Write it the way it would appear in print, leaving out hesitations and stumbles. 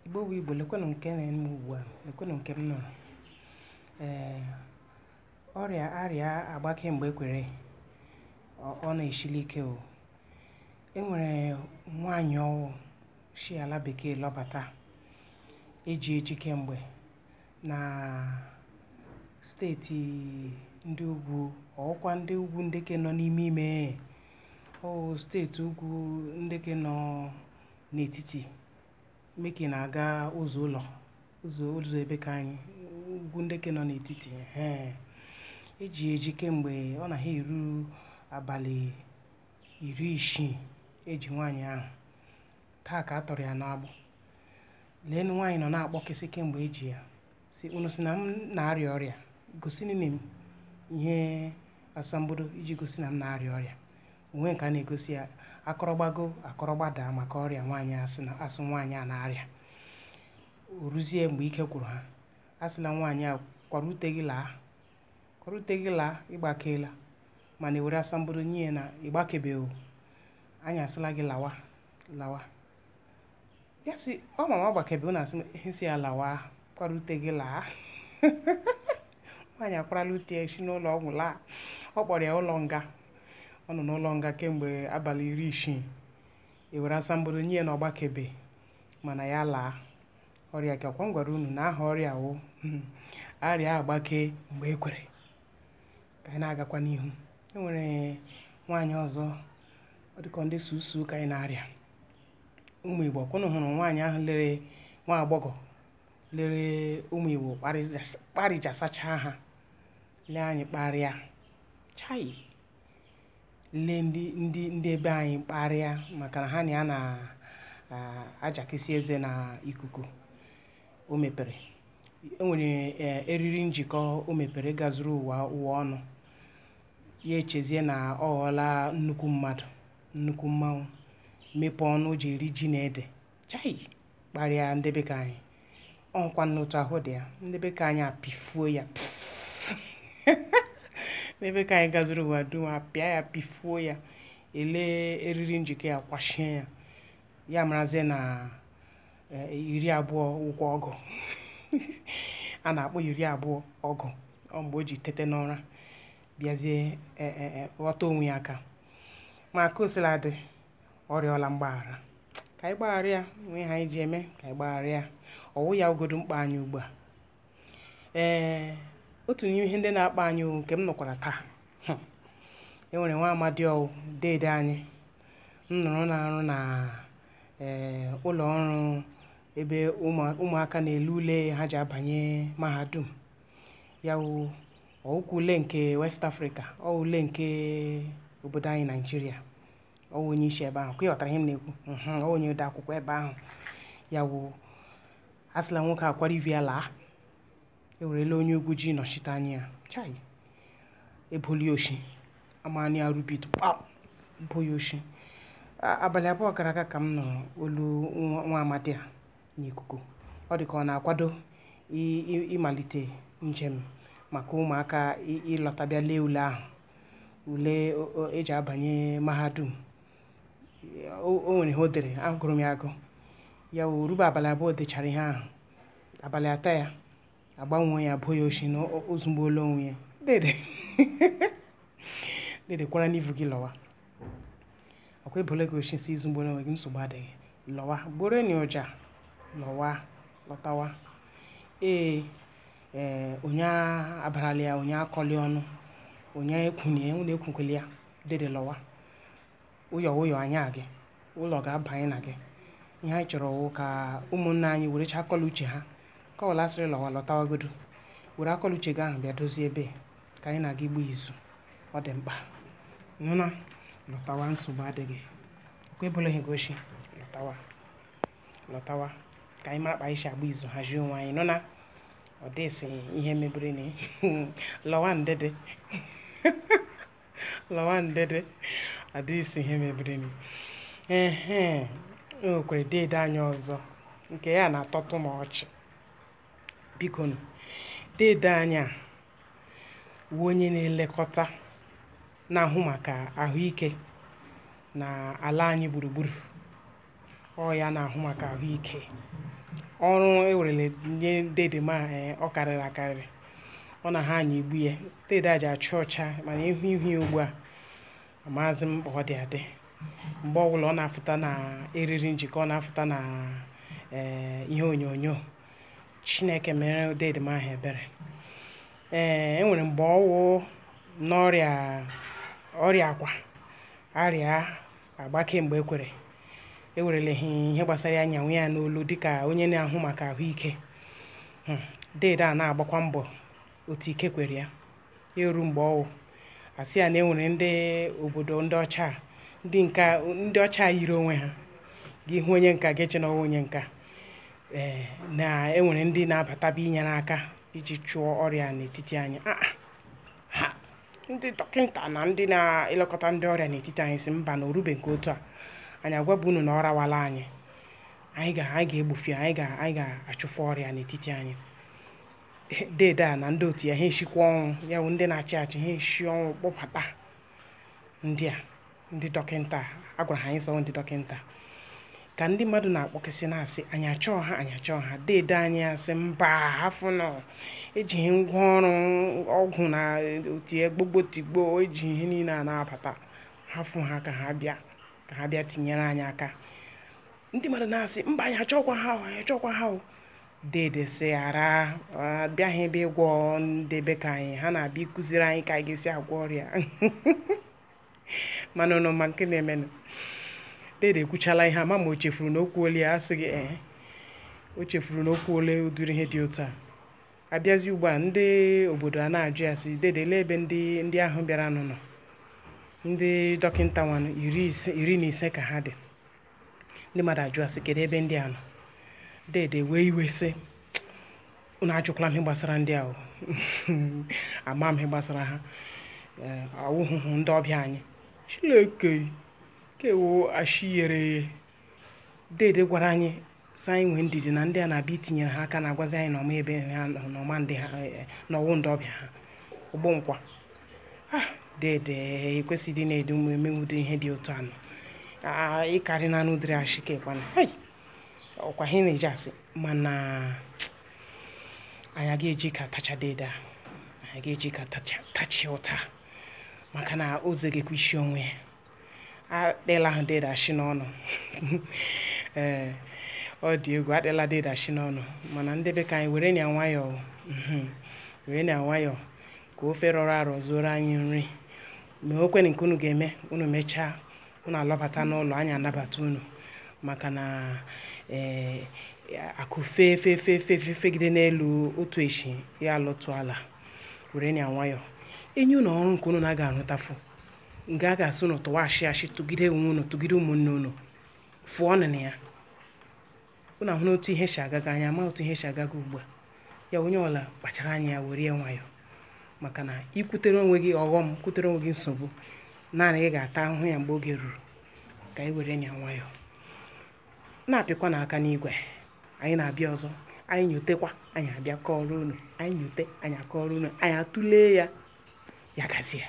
Igbo bụ Igbo, lekwanụ nke na-eme ugbu a, lekwanụ nke m nụrụ. Ọrịa arịa agbake mgbe ekwere ọ na-eshili ike o. Enwere nwaanyị ọwụ si ala bekee lọbata eji kemgbe na steeti ndị ugwu, ọkwa ndị ugwu ndeke nọ n'ime ime steeti ugwu ndeke nọ n'etiti meke na-aga ụzọ ebe ka anyị ugwu ndeke nọ n'etiti eji kemgbe ọ na ha eru abalị 60 eji nwaanyị ahụ taa ka a tọrọ ya n'agbụ. Lee nwaanyị nọ na-akpọkịsị kemgbe eji ya si unu si na m na-arịa ọrịa, gosi nne m ihe asambodo iji gosi na m na-arịa ọrịa. Onwe nke a na-egosi ya akọrọgbada maka ọrịa nwaanyị asị nwaanyị a na-arịa. O ruzie mgbe ike gwụrụ ha, asịla nwaanyị a kwarute gị laa ịgbakela, mana ewere asambodo nye na ịgbakebeghị, anyị asịla gị lawa. Ya sị ọ mama gbakebe, na asị si ya lawa, kwarute gị laa. Nwaanyị akwarala ute ya si n'ụlọ ọgwụ laa. Ọ kpọrọ ya ụlọ nga. Ọ nọ n'ụlọ nga kemgbe abalị 60. Ewere asambodo nye na ọgbakebe, mana ya laa. Ọrịa ka ọkwa m gwara unu na aha ọrịa wụ arịa agbake mgbe ekwere. Ka anyị na-agakwa n'ihu, enwere nwaanyị ọzọ ọ dịka ndị susu ka anyị na-arịa. Ụmụ Igbo kwụnụ hụrụ nwaanyị ahụ nwa agbọghọ lere ụmụ Igbo kparịjasacha ha, lee anyị kparịa chai, lee ndị ebe anyị kparịa maka na ha na ya na-ajakịsị eze na ikuku o mepere. Enwere eriri njikọ o mepere gazuru ụwa ọnụ, ya echezie na ọ ghọọla nnukwu mmadụ, nnukwu mmanwụ, mepe ọnụ o ji eri ji na ede chai, kparịa ndị be ka anyị. Ọkwa n'otu ahụ dị ya, ndị be ka anyị apifuo ya ndị be ka anyị gazuru ụwa dum apịa ya, pifuo ya, ele eriri njikọ ya kwashie ya, ya marazie na 20 ụgwọ ọgụ a na-akpọ 20 ọgụ. Ọ mgbe o ji tete n'ụra bịazie ghọta onwe ya aka. Ma ka o sila dị, ọrịọla mgbaghara, ka anyị gbaghara ya. Nwe ha anyị ji eme ka anyị gbaghara ya. Ọwụ ya ugodo mkpa anyị ugbu a. Otu n'ime ihe ndị na-akpa anyị nke m nụkwara taa, enwere nwa amadi ọwụ dede anyị nnụrụ na-arụ na ụlọ ọrụ ebe ụmụaka na-ele ule ha ji abanye mahadum. Ya wụ ọwụkwa ule nke West Africa, ọ ule nke obodo anyị Nigeria. Ọ wụ onye isi ebe ahụ, ka ị ghọtara ihe m na-ekwu. Ọ onye ode akwụkwọ ebe ahụ. Ya wụ asịla nwoke akwara ivi ya laa, ewerela onye ugwu ji nọchite anya ya chai, eboli oshi amani ya rubit boyi oshi. Abalị abụọ gara aga ka m nụrụ olu nwa amadi a n'ikuku. Ọ dị ka ọ na-akwado ịmalite njem maka ụmụaka ịlọta bịa lee ule ahụ, ule eji abanye mahadum. O nwere ihe o dere, agụrụ m ya agụ. Ya wụ rube abalị abụọ dechara ihe ahụ, abalị atọ ya agbanwe ya boyi oshi na ozugbola onwe ya. Dede kwara n'ivu gị lọwa. Ọkwa ebole gị oshi si izugbo n'onwe gị, nsogbu adịghị, lọwa gboro ni ụja, lọwa lọtawa. Onye abarala ya, onye akọli ọnụ, onye ekwunye nwụna ekwukweli ya, dede lọwa. Ụyọ anya gị, ụlọ ga-abanye na gị. Ihe anyị chọrọ wụ ka ụmụnne anyị werecha akọla uche ha, ka ọ lasịrị lọwa lọtawagodo, were akọla uche gị ahụ bịa dozie ebe ka anyị na-aga igbu izu. Ọ dị mkpa nụna, lọtawa, nsogbu adịghị. Ọkwa ebole ihe goshi, lọtawa ka anyị mara kpa anyị si agba izu, hazie onwe anyị nụna. Ọ dịsị ihe mebere na lọwa ndede lọwa ndede, adịsị ihe mebere na o nwekwara dede anyị ọzọ nke ya na-atọtụ m ọchị. Biko nụ, dede anyị a wụ onye na-elekọta, na-ahụ maka ahụike na ala anyị gburugburu. Ọ ya na-ahụ maka ahụike. ọrụ ewerele nye dede ma ọ karịrị akarịrị, ọ na ha anya igbu ya dede aja achụ ọcha, mana ihu ya ugbu a amaazị mkpa ọ dị adị. Mgbe ọbụla ọ na-afụta na eriri njikọ, ọ na-afụta na ihe onyonyo, Chineke mere dede m ahụ ebere. Enwere mgbe ọwụ n'ọrịa akwa arịa agbake mgbe ekwere ewerele ha ihe gbasara ya nyanwe ya n'olu dịka onye na-ahụ maka ahụike. Dede a na-agbakwa mbọ otu ike kwere ya. Eru mgbe ọwụ asị ya na enwere ndị obodo ndị ọcha yiri onwe ha, gị hụ onye nka gị che na onye nka, na enwere ndị na-abata inyere aka iji chụọ ọrịa n'etiti anyị. Ndị dọkịta na ndị na-elekọta ndị ọrịa n'etiti anyị si mba na orube nke otu a, anyị agwabụ unu na ọ rawala anyị ga-egbufi, anyị ga-achụfụ ọrịa n'etiti anyị. Dede a na ndị otu ya ha eshikwa ọnwụ, ya bụ ndị na-achị achị ha eshi ọnwụ kpọbata ndị dọkịta. A gwara ha anyị sọ ndị dọkịta ka ndị mmadụ na-akpọkịsị na-asị anyị achọọ ha. Dede anyị asị mba, hafụ nọ, ejighị ngwa ọrụ ọgwụ na otu egbogbo tigbo, eji ihe niile a na-abata, hafụ ha ka ha bịa tinyere anyị aka. Ndị mmadụ na-asị mba, anyị achọkwa ha. Dede sị ara abịaghị ebe ịgwọ ndị be ka anyị, ha na-abịa ịkụziri anyị ka anyị ga-esi agwọ ọrịa. Mana ụnụ ma nke na-emenụ, Dede ekwuchala ihe ama ma o chefuru na okwu ole ya, asị gị o chefuru na okwu ole ụdịrị ihe dị otu a. Abịazi ugbu a ndị obodo a na-ajụ ya sị Dede lee ebe ndị ahụ bịara nọ, ndị dọkịta nwanụ 15 ka ha dị. Ndị mmadụ ajụ asị kedu ebe ndị a nọ? Dede wee iwe sị unu ajụkwala m ihe gbasara ndị ahụ, ama m ihe gbasara ha, awụhụhụ ndị ọbịa anyị. Chineke kewo ashiyere. Dede gwara anyị sị anyị nwee ndidi na ndị a na-abịa itinyere ha aka na-agwazi anyị n'ọma ebe ha n'ọma ndị ha n'ọwụ ndị ọbịa ha ụgbọ nkwa. Dede ekwesịghị na-edu emenwudo ihe dị otu anụ ịkarị na anụ dịrị ashikekwana ọkwa ihe na-eji asị. Mana anyị ga-eji ka tacha Dede a, anyị ga-eji ka tachi ụta, maka na o zegekwa isi onwe ya. Adịla ahụ Dede ashị n'ọnụ. Ọ dị egwu, adịla Dede ashị n'ọnụ. Mana ndị be ka anyị were nya nwayọọ, ka ofe rọrọ arọ zuoro anyị nri. Ma okwenye nke unu ga-eme, unu mechaa, unu alọbata n'ụlọ, anyị anabata unu, maka na akụ fegide n'elu otu echi ya alọtụ ala. Were nya nwayọọ, enyi unu ọrụ nke unu na-aga arụtafụ nga a ga-asị unu tụwa ashị tụgide onwe unu, tụgide ụmụnne unu, fụọ ọnụ ya. Unu ahụ n'otu ihe si agaga anya, ma otu ihe si agaga ugbu a. Ya onye ọla kpachara anya ya, were ya nwayọọ, maka na ikwutere onwe gị ọghọm, kwutere onwe gị nsogbu, naanị gị ga-ata ahụhụ ya mgbe oge ruru. Ka anyị were ya nwayọọ, na-apịkwa n'aka n'igwe. Anyị na-abịa ọzọ, anyị nyotekwa, anyị abịa kọọrọ unu, anyị nyote, anyị akọọrọ unu, anyị atụlee ya, ya gazie.